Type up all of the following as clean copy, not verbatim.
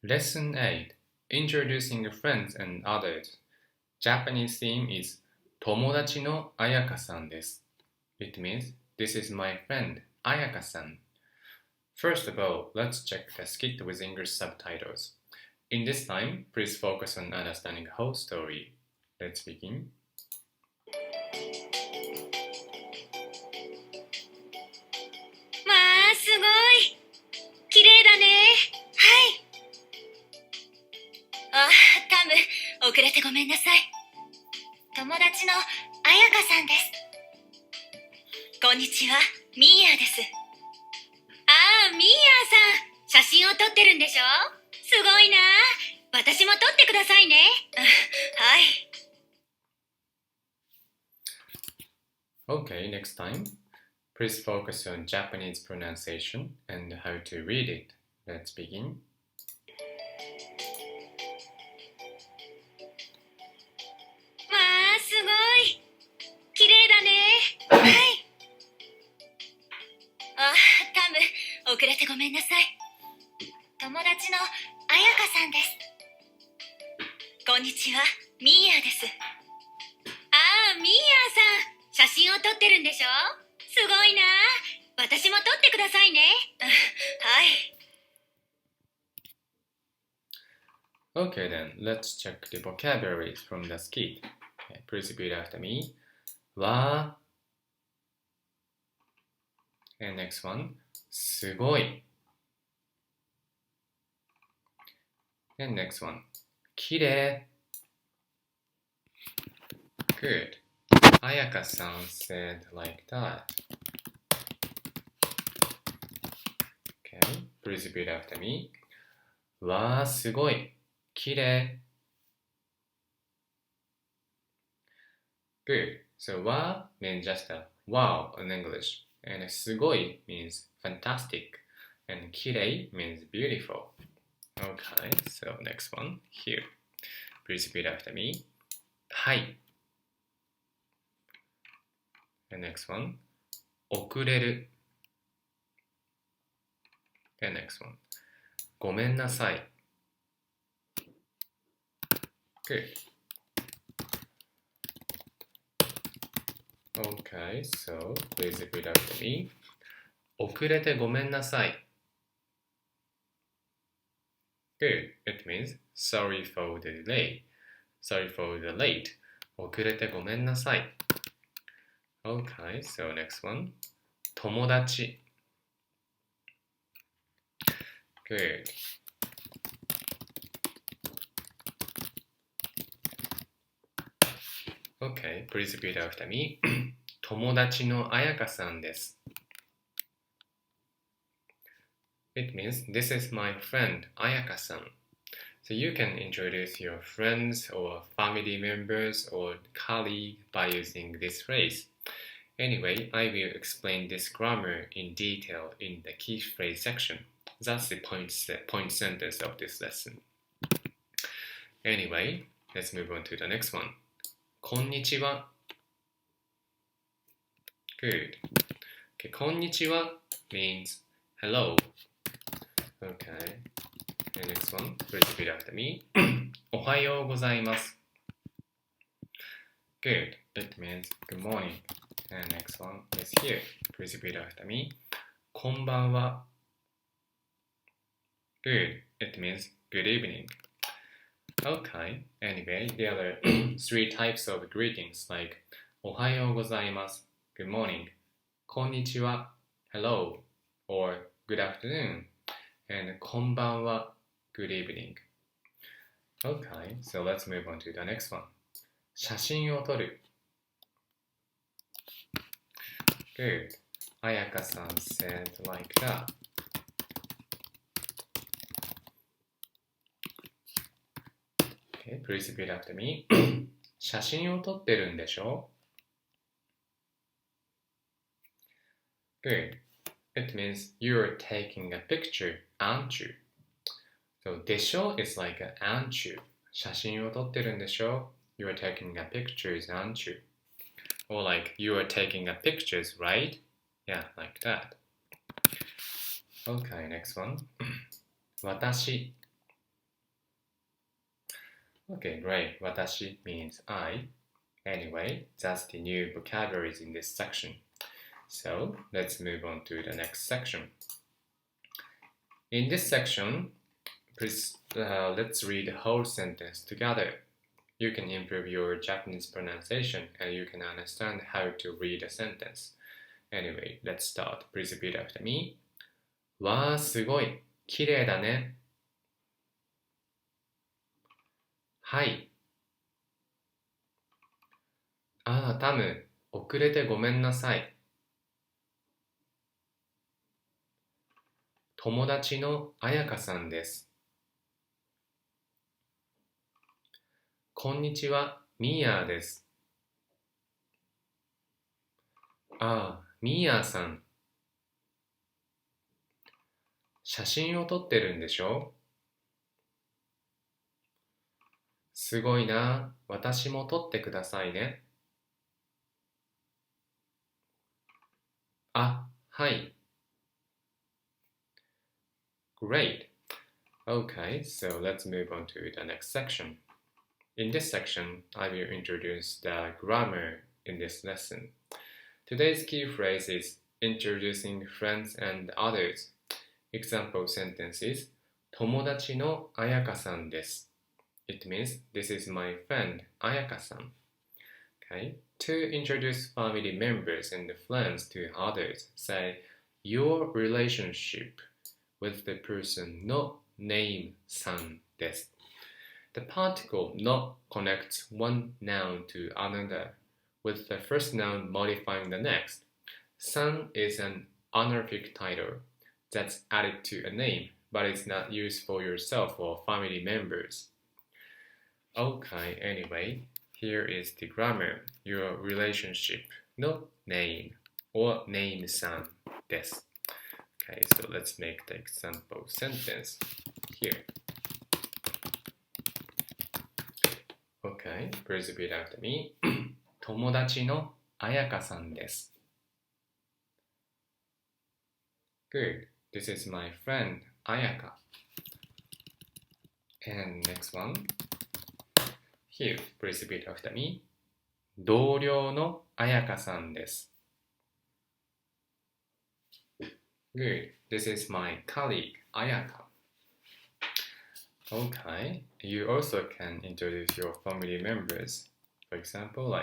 Lesson 8 Introducing Friends and Others. Japanese theme is 友達の彩香さんです。It means this is my friend 彩香さん. First of all, let's check the skit with English subtitles. In this time, please focus on understanding the whole story. Let's begin. わあ、すごい。綺麗だね。はい。あ、タム、遅れてごめんなさい。友達の彩香さんです。こんにちは、ミーヤです。ああ、ミーヤさん、写真を撮ってるんでしょ？すごいな。私も撮ってくださいね。はい。Okay, next time, please focus on Japanese pronunciation and how to read it. Let's begin. わあ、すごい。綺麗だね。はい。あ、タム、遅れてごめんなさい。友達の彩香さんです。こんにちは、ミーヤです。ああ、ミーヤさん、写真を撮ってるんでしょ？すごいな。私も撮ってくださいね。はい。Okay then, let's check the vocabularies from the skit. Okay, please repeat after me. Wa. And next one, すごい. And next one, きれい. Good. Ayaka-san said like that. Okay, please repeat after me. わー、すごい。きれい. Good. So, wa means just a wow in English. And すごい means fantastic. And きれい means beautiful. Okay, so next one, here. Please repeat after me. はい. And next one, 遅れる. And next one, ごめんなさい. Good. Okay, so please repeat after me. 遅れてごめんなさい. Good. It means sorry for the delay. Sorry for the late. 遅れてごめんなさい. Okay, so next one. 友達. Good. Okay, please repeat after me. 友達の彩香さんです. It means this is my friend Ayaka-san. So you can introduce your friends or family members or colleague by using this phrase. Anyway, I will explain this grammar in detail in the key phrase section. That's the point sentence of this lesson. Anyway, let's move on to the next one. こんにちは. Good. Okay, こんにちは means hello. Okay. And next one, please repeat after me. おはようございます. Good. It means good morning. And next one is here. Please repeat after me. こんばんは. Good. It means good evening. Okay. Anyway, there are three types of greetings like おはようございます. Good morning. こんにちは. Hello. Or good afternoon. And こんばんは. Good evening. Okay, so let's move on to the next one. 写真を撮る. Good. Ayaka-san said like that. Okay, please repeat after me. 写真を撮ってるんでしょ? Good. It means you're taking a picture, aren't you? So, でしょ is like an aren't you. 写真を撮ってるんでしょ? You're taking a pictures, aren't you? Or like, you are taking a pictures, right? Yeah, like that. Okay, next one. 私. Okay, great. 私 means I. Anyway, that's the new vocabularies in this section. So let's move on to the next section. In this section, please, let's read the whole sentence together. You can improve your Japanese pronunciation and you can understand how to read a sentence. Anyway, let's start. Please repeat after me. わー、すごい。綺麗だね。はい。ああ、タム、遅れてごめんなさい。友達の彩香さんです。こんにちは、ミーヤーです。ああ、ミーヤーさん。写真を撮ってるんでしょ？すごいな。私も撮ってくださいね。あ、はい。Great. Okay, so let's move on to the next section. In this section, I will introduce the grammar in this lesson. Today's key phrase is introducing friends and others. Example sentences 友達の彩香さんです。It means this is my friend Ayaka-san. Okay. To introduce family members and friends to others, say your relationship with the person no name san desu. The particle no connects one noun to another, with the first noun modifying the next. San is an honorific title that's added to a name, but it's not used for yourself or family members. Okay, anyway, here is the grammar. Your relationship, no name, or name san desu. Okay, so let's make the example sentence here. Okay, please repeat after me. 友達の彩香さんです。Good. This is my friend Ayaka. And next one. Here, please repeat after me. 同僚の彩香さんです。Good. This is my colleague Ayaka. Okay. You also can introduce your family members. For example,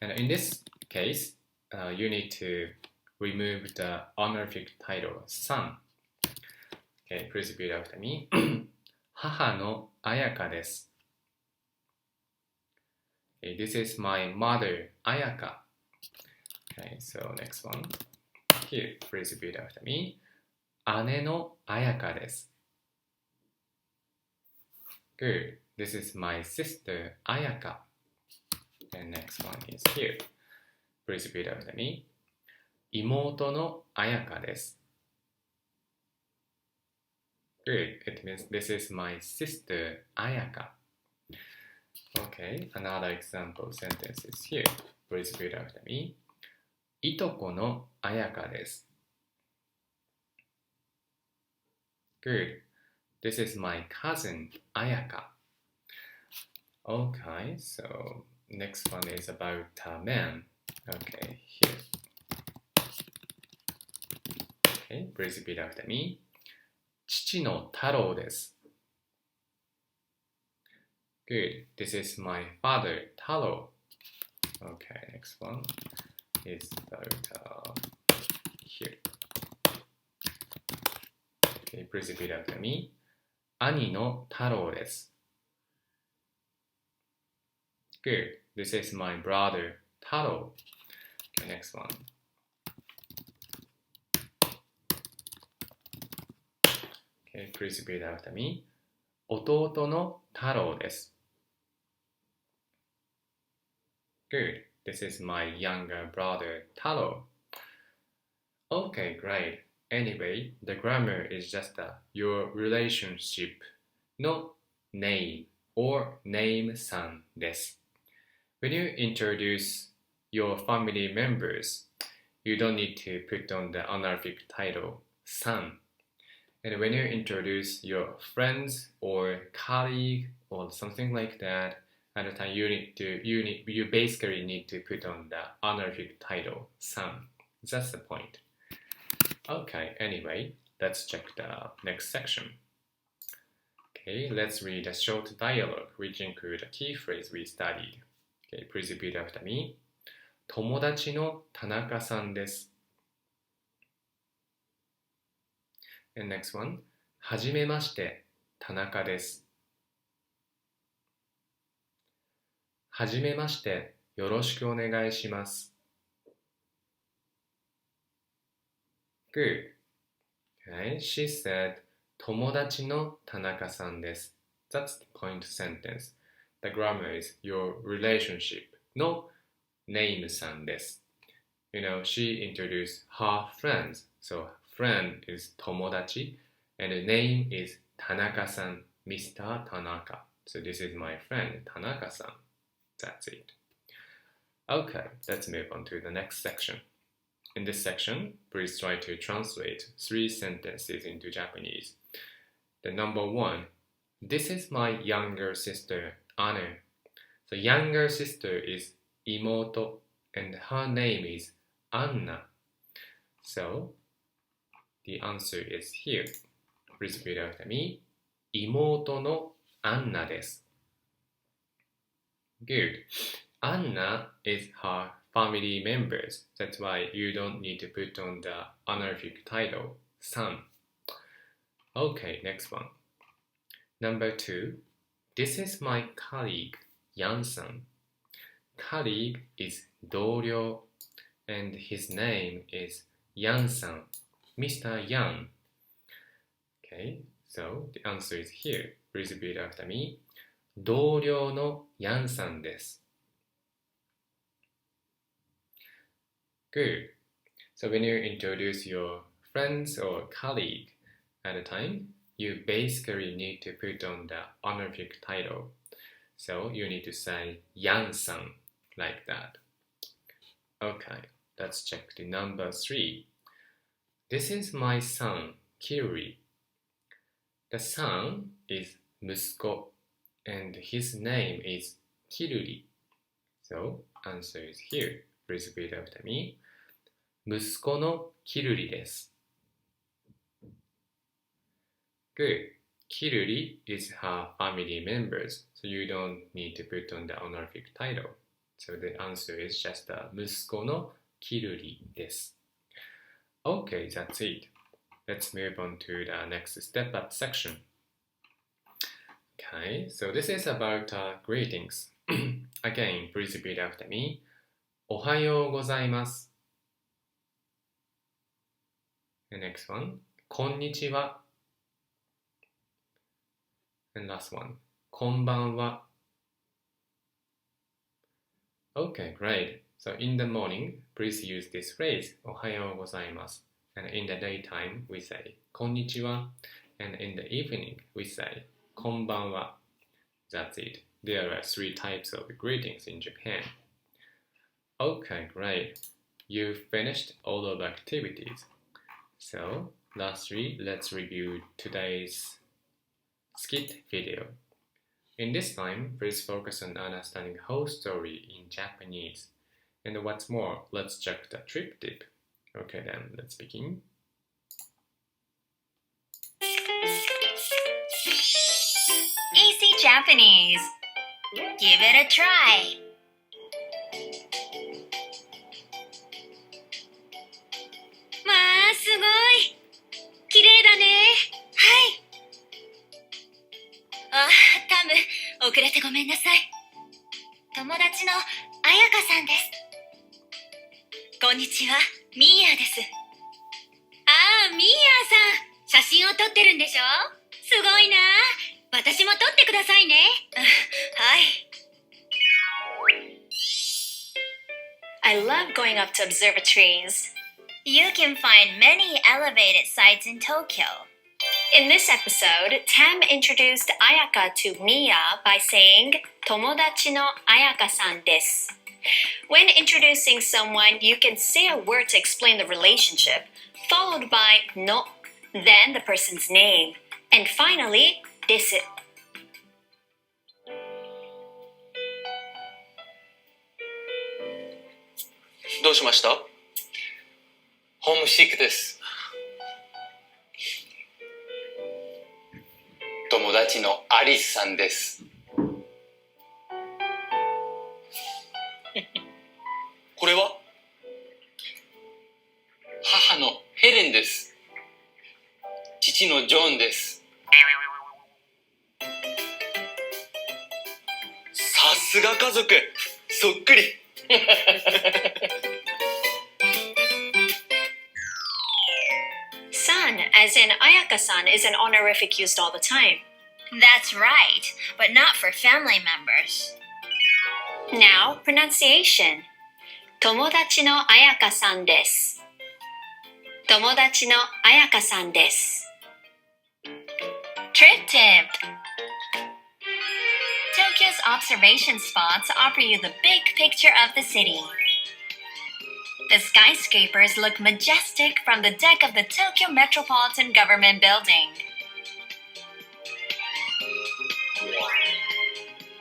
and in this case, you need to remove the honorific title, son. Okay, please repeat after me. 母の彩香です。Okay, this is my mother, Ayaka. Okay, so next one. Here, please repeat after me. 姉の彩香です。Good. This is my sister, Ayaka. And next one is here. Please repeat after me. 妹の彩香です。Good. It means this is my sister, Ayaka. Okay, another example sentence is here. Please repeat after me. いとこの彩香です。Good. This is my cousin, Ayaka. Okay, so next one is about a man. Okay, here. Okay, please repeat after me. 父の太郎です。Good. This is my father, Taro. Okay, next one is about here. Okay, please repeat after me. 兄の太郎です。Good. This is my brother, Taro. Okay, next one. Okay, please repeat after me. 弟の太郎です。Good. This is my younger brother, Taro. Okay, great. Anyway, the grammar is just your relationship, no name or name san desu. When you introduce your family members, you don't need to put on the honorific title san. And when you introduce your friends or colleague or something like that, at the time you basically need to put on the honorific title, san. That's the point. Okay, anyway, let's check the next section. Okay, let's read a short dialogue which include a key phrase we studied. Okay, please repeat after me. 友達の田中さんです。And next one. はじめまして、田中です。はじめまして、よろしくお願いします。Good. Okay, she said, 友達の田中さんです。That's the point sentence. The grammar is your relationship. No name さんです。You know, she introduced her friends. So, friend is 友達 and the name is 田中さん, Mr. Tanaka. So, this is my friend, 田中さん. That's it. Okay, let's move on to the next section. In this section, please try to translate 3 sentences into Japanese. The number 1, this is my younger sister, Anne. So younger sister is imoto and her name is Anna. So the answer is here. Please repeat after me. 妹のアンナです。Good. Anna is her family members. That's why you don't need to put on the honorific title, san. Okay, next one. Number 2. This is my colleague, Yan-san. Colleague is 同僚 and his name is Yan-san, Mr. Yan. Okay, so the answer is here. Please repeat after me. 同僚のヤンさんです。Good. So when you introduce your friends or colleague at a time, you basically need to put on the honorific title. So you need to say ヤンさん like that. Okay, let's check the number 3. This is my son, Kiri. The son is 息子 and his name is Kiruri. So, answer is here. Please repeat after me. 息子のキルリです。Good. Kiruri is her family members, so you don't need to put on the honorific title. So the answer is just 息子のキルリです。Okay, that's it. Let's move on to the next step up section. Okay, so this is about greetings. Again, please repeat after me. おはようございます。The next one. こんにちは。And last one. こんばんは。Okay, great. So in the morning, please use this phrase. おはようございます。And in the daytime, we say こんにちは. And in the evening, we say こんばんは. That's it. There are 3 types of greetings in Japan. Okay, great. You've finished all of the activities. So, lastly, let's review today's skit video. In this time, please focus on understanding the whole story in Japanese. And what's more, let's check the trip tip. Okay then, let's begin. Easy Japanese. Give it a try. まあ、すごい。綺麗だね。はい。あ、タム、遅れてごめんなさい。友達の彩香さんです。こんにちは、ミーヤです。ああ、ミーヤさん、写真を撮ってるんでしょ？すごいな。私も撮ってくださいね。はい。I love going up to observatories. You can find many elevated sites in Tokyo. In this episode, Tam introduced Ayaka to Miya by saying, 友達の彩香さんです. When introducing someone, you can say a word to explain the relationship, followed by no then the person's name, and finally, です。どうしました？ホームシックです。友達のアリスさんです。これは？母のヘレンです。父のジョンです。さすが家族、そっくり。San, as in Ayaka-san, is an honorific used all the time. That's right, but not for family members. Now, pronunciation. 友達の彩香さんです。友達の彩香さんです。Trip tip. Tokyo's observation spots offer you the big picture of the city. The skyscrapers look majestic from the deck of the Tokyo Metropolitan Government Building.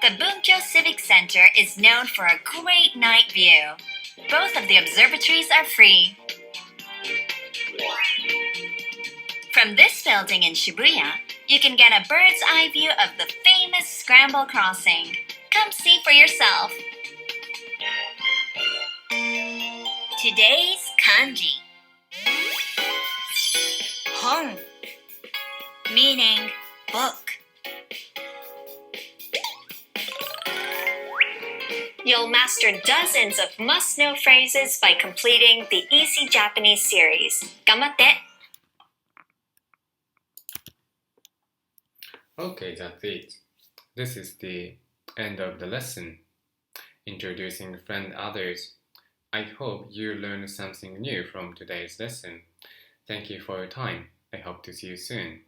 The Bunkyo Civic Center is known for a great night view. Both of the observatories are free. From this building in Shibuya, you can get a bird's eye view of the famous Scramble Crossing. Come see for yourself. Today's kanji. Hon, meaning book. You'll master dozens of must-know phrases by completing the Easy Japanese series. 頑張って! Okay, that's it. This is the end of the lesson. Introducing friend others. I hope you learned something new from today's lesson. Thank you for your time. I hope to see you soon.